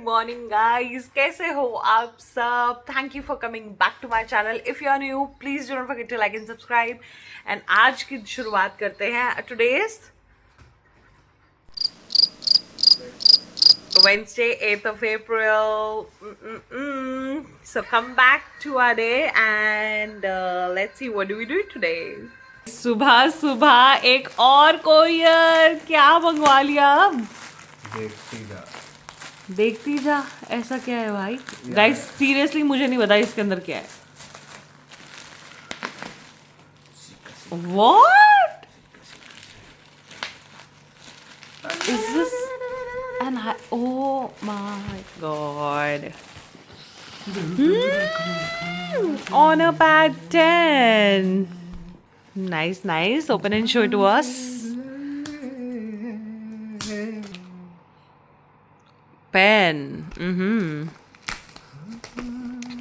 Morning guys, कैसे हो आप सब? Thank you for coming back to my channel. If you are new please don't forget to like and subscribe. And आज की शुरुआत करते हैं. Today is Wednesday, 8th of April. So come back to our day and let's see what do we do today. सुबह सुबह एक और courier क्या मंगवा लिया? देखती जा। देखती जा. ऐसा क्या है भाई? गाइस सीरियसली मुझे नहीं पता इसके अंदर क्या है. What is this? And oh my god. Honor Pad 10. Nice, nice. Open and show it to us. Pen.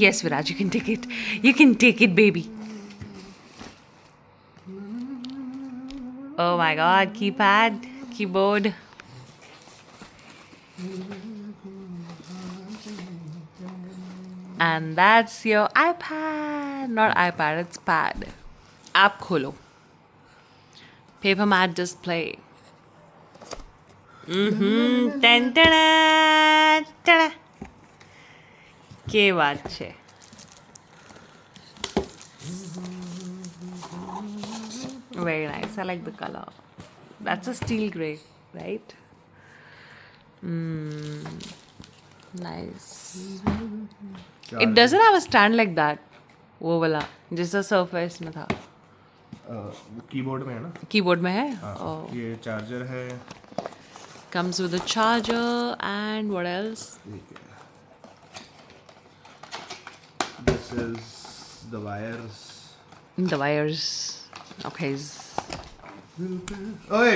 Yes, Viraj, you can take it. You can take it, baby. Oh my god, keypad, keyboard. And that's your iPad. Not iPad, it's pad. App kholo. Paper mat display. Ten ta-da, ta-da. के बात છે. Very nice. I like the color. That's a steel gray, right? Nice. It doesn't have a stand like that. वो वाला जैसा Surface में था. Keyboard में है ना? कीबोर्ड में है. हाँ, ये चार्जर है. Comes with a charger and what else? This is the wires. The wires. Okay. ओए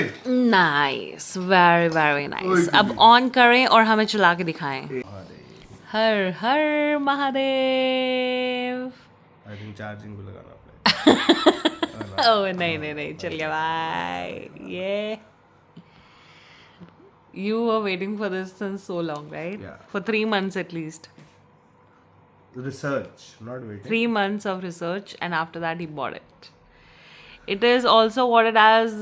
Nice. Very very nice. अब ऑन करें और हमें चला के दिखाएं. हर हर महादेव. आई थिंक चार्जिंग को लगाना पड़ेगा. ओह नहीं नहीं नहीं, चल गया बाय. ये You were waiting for this since so long, right? Yeah. For 3 months at least. Research, not waiting. 3 months of research, and after that he bought it. It is also awarded as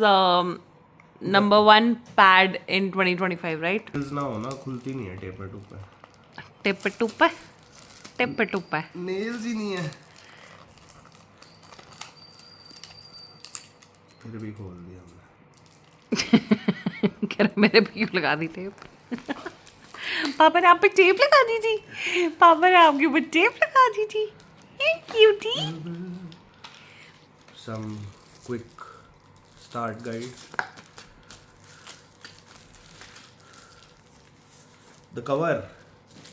number 1 pad in 2025, right? Nails ना हो ना, खुलती नहीं है टेपर टूपर. टिप टुप टिप टुप. नेल्स ही नहीं है. फिर भी खोल दिया हमने. कह रहा मेरे पे क्यों लगा दी टेप? पापा ने आप पे टेप लगा दी थी. पापा ने आपके ऊपर टेप लगा दी थी. Cutie. Some quick start guide. The cover.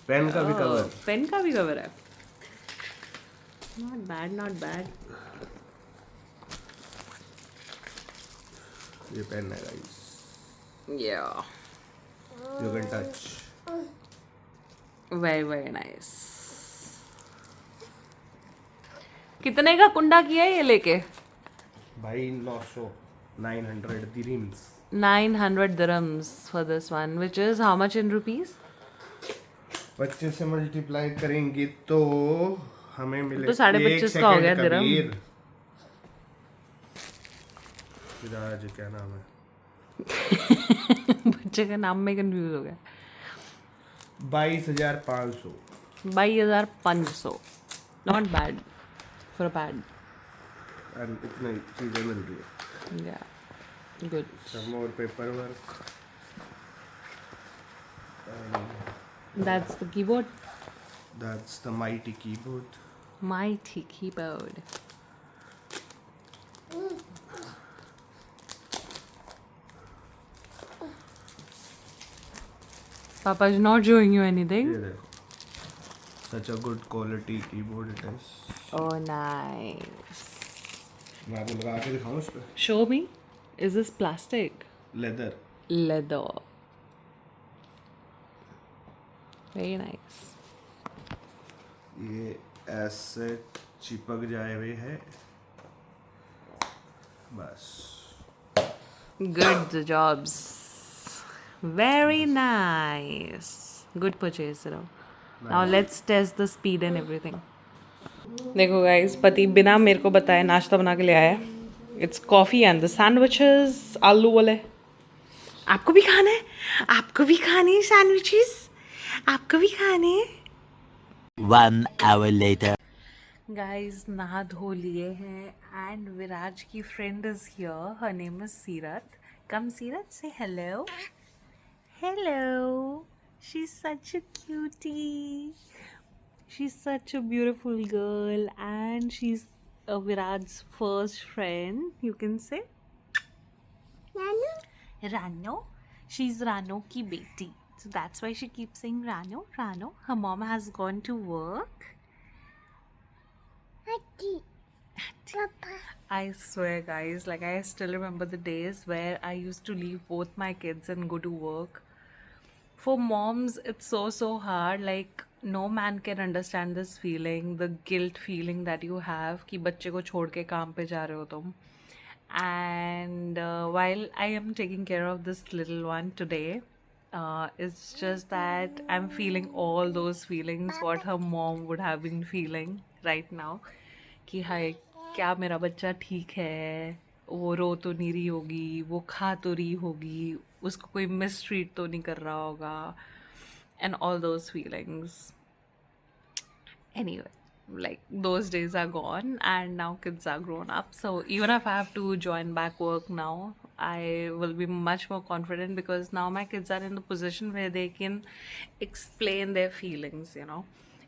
Pen का भी कवर. पेन का भी कवर है. Not bad, not bad. ये पेन है guys. Yeah. You can touch. Very very nice. कितने का कुंडा किया है ये लेके? भाई 900 dirhams. 900 dirhams for this one, which is how much in rupees? 25 से मल्टीप्लाई करेंगे तो हमें मिले तो 25.5 का हो गया दिरहम. फिर क्या नाम है? बच्चे का नाम में कंफ्यूज हो गया. 22,500. 22,500. Not bad for a pad. And इतनी चीजें मिल रही है. Yeah. Good. Some more paperwork. That's the keyboard. That's the mighty keyboard. Mighty keyboard. Papa is not showing you anything. ये देखो. Such a good quality keyboard it is. Oh, nice. मैं आपको लगा के दिखाऊं इस पे. Show me. Is this plastic? Leather. Leather. Very nice. ये ऐसे चिपक जाए हुए है. बस. Good jobs. Very nice. Good purchase, Rav. Now let's test the speed and everything. देखो गाइस, पति बिना मेरे को बताए नाश्ता बना के ले आया. It's coffee and the sandwiches, आलू वाले. आपको भी खाना है? आपको भी खाने हैं सैंडविचेस? आपको भी खाने हैं? 1 hour later. गाइस नहा धो लिए हैं एंड विराज की friend is here. Her name is Seerat. Come Seerat, say hello. Hello. She is such a cutie. She is such a beautiful girl and she is Viraj first friend, you can say. Rano. She's Rano ki beti. So that's why she keeps saying Rano, Rano. Her mom has gone to work. I swear, guys, like I still remember the days where I used to leave both my kids and go to work. For moms, it's so hard. Like no man can understand this feeling, the guilt feeling that you have कि बच्चे को छोड़ के काम पे जा रहे हो तुम. And while I am taking care of this little one today, it's just that I'm feeling all those feelings what her mom would have been feeling right now. कि हाय, क्या मेरा बच्चा ठीक है, वो रो तो नहीं रही होगी, वो खा तो रही होगी, उसको कोई मिसट्रीट तो नहीं कर रहा होगा, and all those feelings. Anyway, like those days are gone and now kids are grown up, so even if I have to join back work now, I will be much more confident because now my kids are in the position where they can explain their feelings, you know.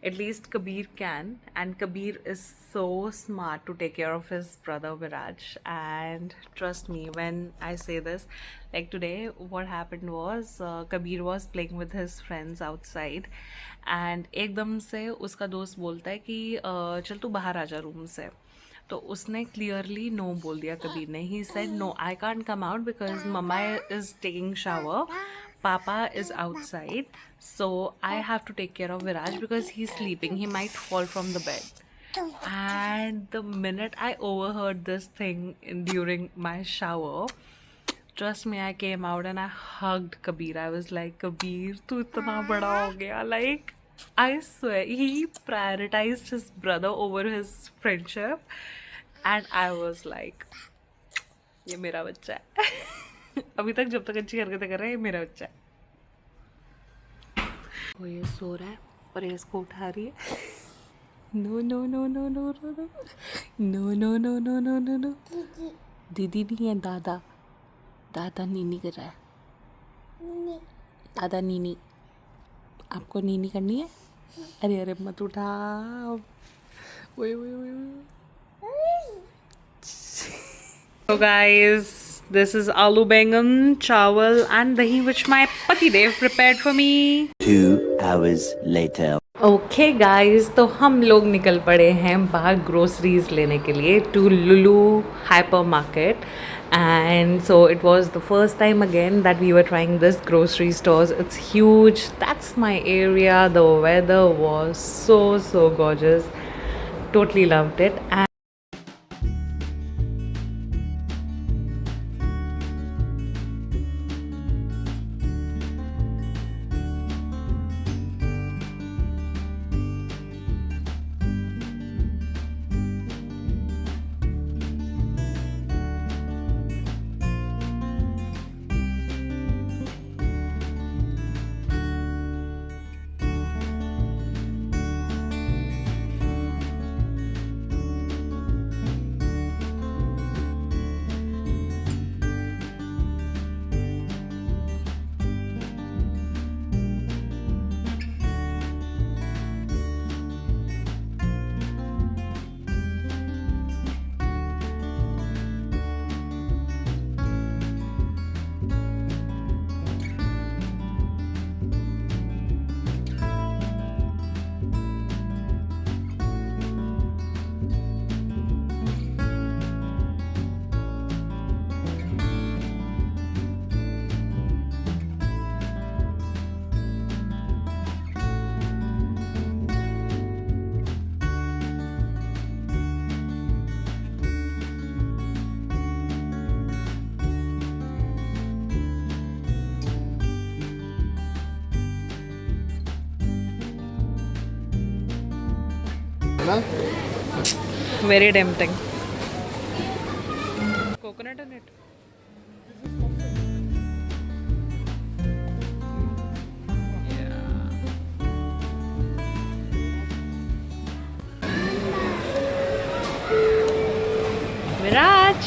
At least Kabir can, and Kabir is so smart to take care of his brother Viraj. And trust me when I say this, like today what happened was Kabir was playing with his friends outside and एकदम से उसका दोस्त बोलता है कि चल तू बाहर आ जा रूम से. तो उसने क्लियरली नो बोल दिया कबीर ने. He said no, I can't come out because mama is taking shower, Papa is outside, so I have to take care of Viraj because he's sleeping. He might fall from the bed. And the minute I overheard this thing during my shower, trust me, I came out and I hugged Kabir. I was like, Kabir, tu itna bada ho gaya. Like, I swear, he prioritized his brother over his friendship. And I was like, ये मेरा बच्चा है. अभी तक जब तक अच्छी हरकतें कर रहा है, ये मेरा बच्चा है. वो ये सो रहा है और ये इसको उठा रही है. No no no no no no no no no no no no no no. दीदी नहीं है, दादा. दादा नीनी कर रहा है. दादा नीनी. आपको नीनी करनी है? अरे अरे मत उठाओ. वही वही वही. So guys, this is aloo bangan, chawal and dahi which my pati dev prepared for me. 2 hours later. Okay guys, तो हम लोग निकल पड़े हैं बाहर ग्रोसरीज लेने के लिए to Lulu hypermarket. And so it was the first time again that we were trying this grocery stores. It's huge. That's my area. The weather was so gorgeous. Totally loved it. And ना Very tempting. Coconut on it. Viraj.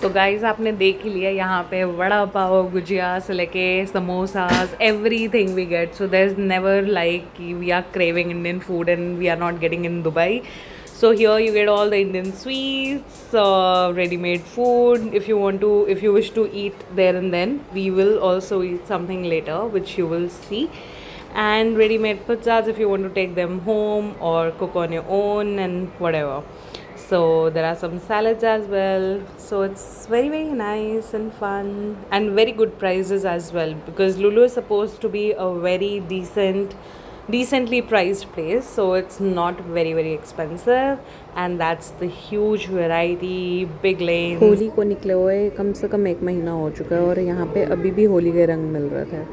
तो guys आपने देख ही लिया यहाँ पे वड़ा पाव गुजिया से लेके samosas everything we get so there is never like कि we are craving Indian food and we are not getting in Dubai. So here you get all the Indian sweets, ready-made food. If you wish to eat there and then, we will also eat something later, which you will see. And ready-made pizzas if you want to take them home or cook on your own and whatever. So there are some salads as well. So it's very very nice and fun and very good prices as well because Lulu is supposed to be a very decently priced place, so it's not very very expensive and that's the huge variety, big lanes. Holi को निकले हुए कम से कम 1 महीना हो चुका है और यहाँ पे अभी भी होली के रंग मिल रहे थे.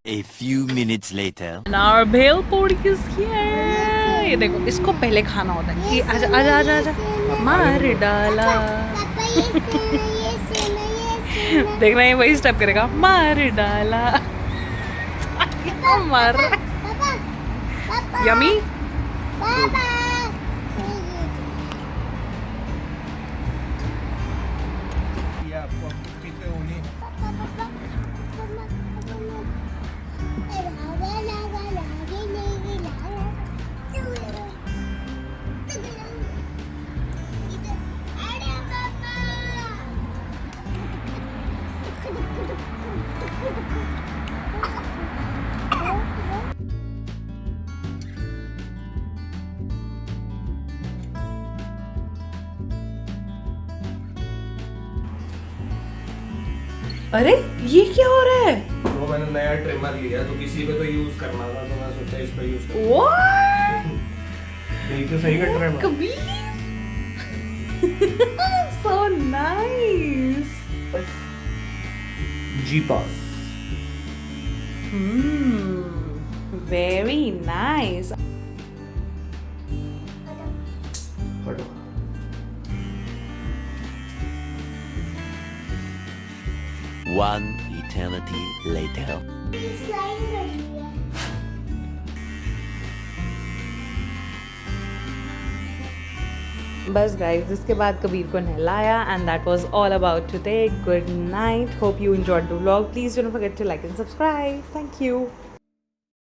A few minutes later. And our bhel puri is here. ये देखो इसको पहले खाना होता है. ये आजा आजा आजा आजा मार डाला. देखना ये वही स्टेप करेगा मार डाला. मार. Yummy. ये आपको कितने होने अरे ये क्या हो रहा है? वो मैंने नया ट्रिमर लिया तो किसी पे तो यूज करना था तो मैं सोचा इस पे यूज कर. What? देख तो सही कट रहा है. Kabir. So nice. जी पास. Very nice. हटो. One eternity later. बस गाइस इसके बाद कबीर को नहलाया and that was all about today. Good night. Hope you enjoyed the vlog. Please don't forget to like and subscribe. Thank you.